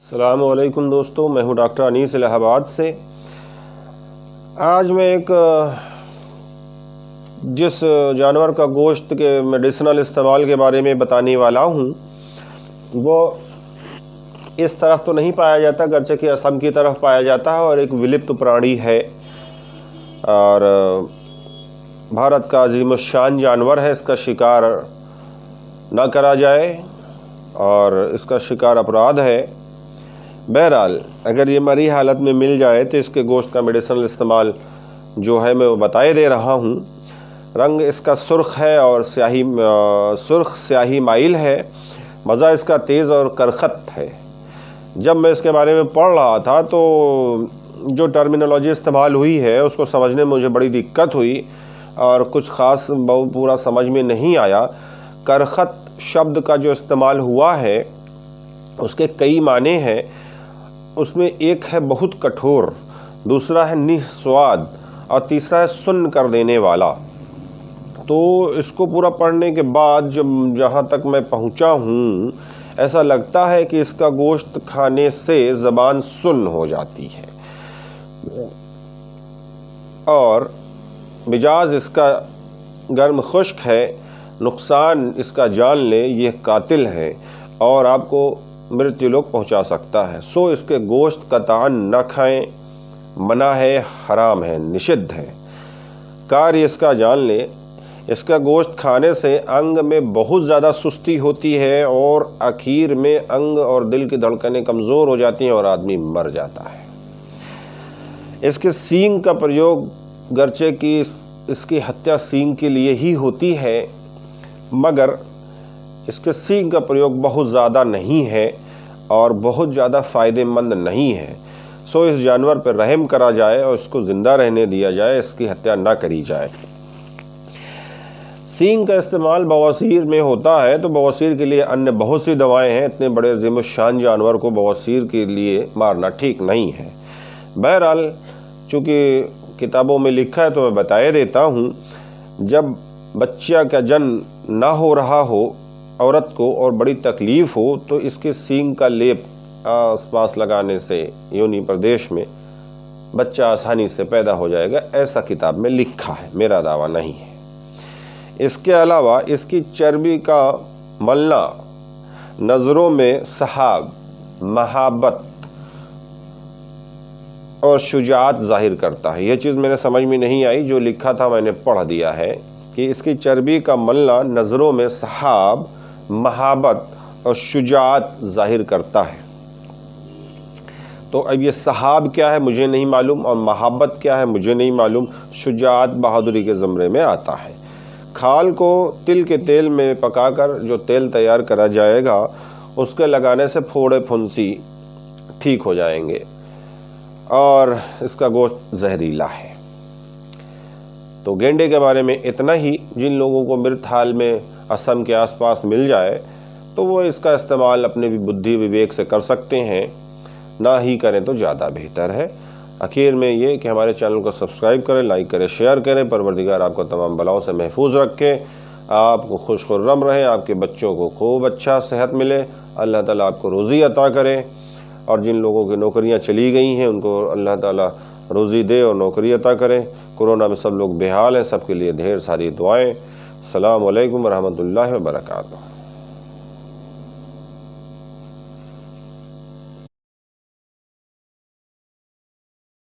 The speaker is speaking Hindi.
अस्सलामुअलैकुम दोस्तों, मैं हूं डॉक्टर अनीस इलाहाबाद से। आज मैं एक जिस जानवर का गोश्त के मेडिसिनल इस्तेमाल के बारे में बताने वाला हूं, वो इस तरफ तो नहीं पाया जाता, गर्चे कि असम की तरफ पाया जाता है और एक विलुप्त प्राणी है और भारत का अजीमुश्शान जानवर है। इसका शिकार ना करा जाए और इसका शिकार अपराध है। बहरहाल, अगर ये मरी हालत में मिल जाए तो इसके गोश्त का मेडिसिनल इस्तेमाल जो है मैं वो बताए दे रहा हूँ। रंग इसका सुर्ख है और सुर्ख स्याही माइल है। मज़ा इसका तेज़ और करखत है। जब मैं इसके बारे में पढ़ रहा था तो जो टर्मिनोलॉजी इस्तेमाल हुई है उसको समझने में मुझे बड़ी दिक्कत हुई और कुछ ख़ास पूरा समझ में नहीं आया। करखत शब्द का जो इस्तेमाल हुआ है उसके कई माने हैं। उसमें एक है बहुत कठोर, दूसरा है निस्वाद और तीसरा है सुन्न कर देने वाला। तो इसको पूरा पढ़ने के बाद जहाँ तक मैं पहुँचा हूँ, ऐसा लगता है कि इसका गोश्त खाने से ज़बान सुन्न हो जाती है और मिजाज इसका गर्म खुश्क है। नुकसान इसका जान ले, यह कातिल है और आपको मृत्यु लोक पहुंचा सकता है। सो इसके गोश्त कतान न खाएं, मना है, हराम है, निषिद्ध है। कार्य इसका जान ले, इसका गोश्त खाने से अंग में बहुत ज़्यादा सुस्ती होती है और आखिर में अंग और दिल की धड़कनें कमज़ोर हो जाती हैं और आदमी मर जाता है। इसके सींग का प्रयोग गर्चे की इसकी हत्या सींग के लिए ही होती है, मगर इसके सींग का प्रयोग बहुत ज़्यादा नहीं है और बहुत ज़्यादा फ़ायदेमंद नहीं है। सो इस जानवर पर रहम करा जाए और इसको ज़िंदा रहने दिया जाए, इसकी हत्या ना करी जाए। सींग का इस्तेमाल बवासीर में होता है, तो बवासीर के लिए अन्य बहुत सी दवाएं हैं। इतने बड़े अज़ीमुश्शान जानवर को बवासीर के लिए मारना ठीक नहीं है। बहरहाल, चूँकि किताबों में लिखा है तो मैं बताए देता हूँ। जब बच्चा का जन्म ना हो रहा हो औरत को और बड़ी तकलीफ़ हो तो इसके सींग का लेप आसपास लगाने से योनि प्रदेश में बच्चा आसानी से पैदा हो जाएगा। ऐसा किताब में लिखा है, मेरा दावा नहीं है। इसके अलावा इसकी चर्बी का मलना नज़रों में सहाब, महाबत और शुजाअत ज़ाहिर करता है। यह चीज़ मेरे समझ में नहीं आई, जो लिखा था मैंने पढ़ दिया है कि इसकी चर्बी का मलना नज़रों में सहाब, महाबत और शुजाअत ज़ाहिर करता है। तो अब ये सहाब क्या है मुझे नहीं मालूम और महाबत क्या है मुझे नहीं मालूम। शुजाअत बहादुरी के ज़मरे में आता है। खाल को तिल के तेल में पकाकर जो तेल तैयार करा जाएगा उसके लगाने से फोड़े फुंसी ठीक हो जाएंगे और इसका गोश्त जहरीला है। तो गेंडे के बारे में इतना ही। जिन लोगों को मृत हाल में असम के आसपास मिल जाए तो वो इसका इस्तेमाल अपने भी बुद्धि विवेक से कर सकते हैं, ना ही करें तो ज़्यादा बेहतर है। आखिर में ये कि हमारे चैनल को सब्सक्राइब करें, लाइक करें, शेयर करें। परवरदिगार आपको तमाम बलाओं से महफूज रखे, आपको खुश खुर्रम रहें, आपके बच्चों को खूब अच्छा सेहत मिले, अल्लाह ताला आपको रोज़ी अता करे और जिन लोगों की नौकरियाँ चली गई हैं उनको अल्लाह ताला रोज़ी दे और नौकरी अता करें। कोरोना में सब लोग बेहाल हैं, सबके लिए ढेर सारी दुआएं। अस्सलामु अलैकुम व रहमतुल्लाहि व बरकातुहू।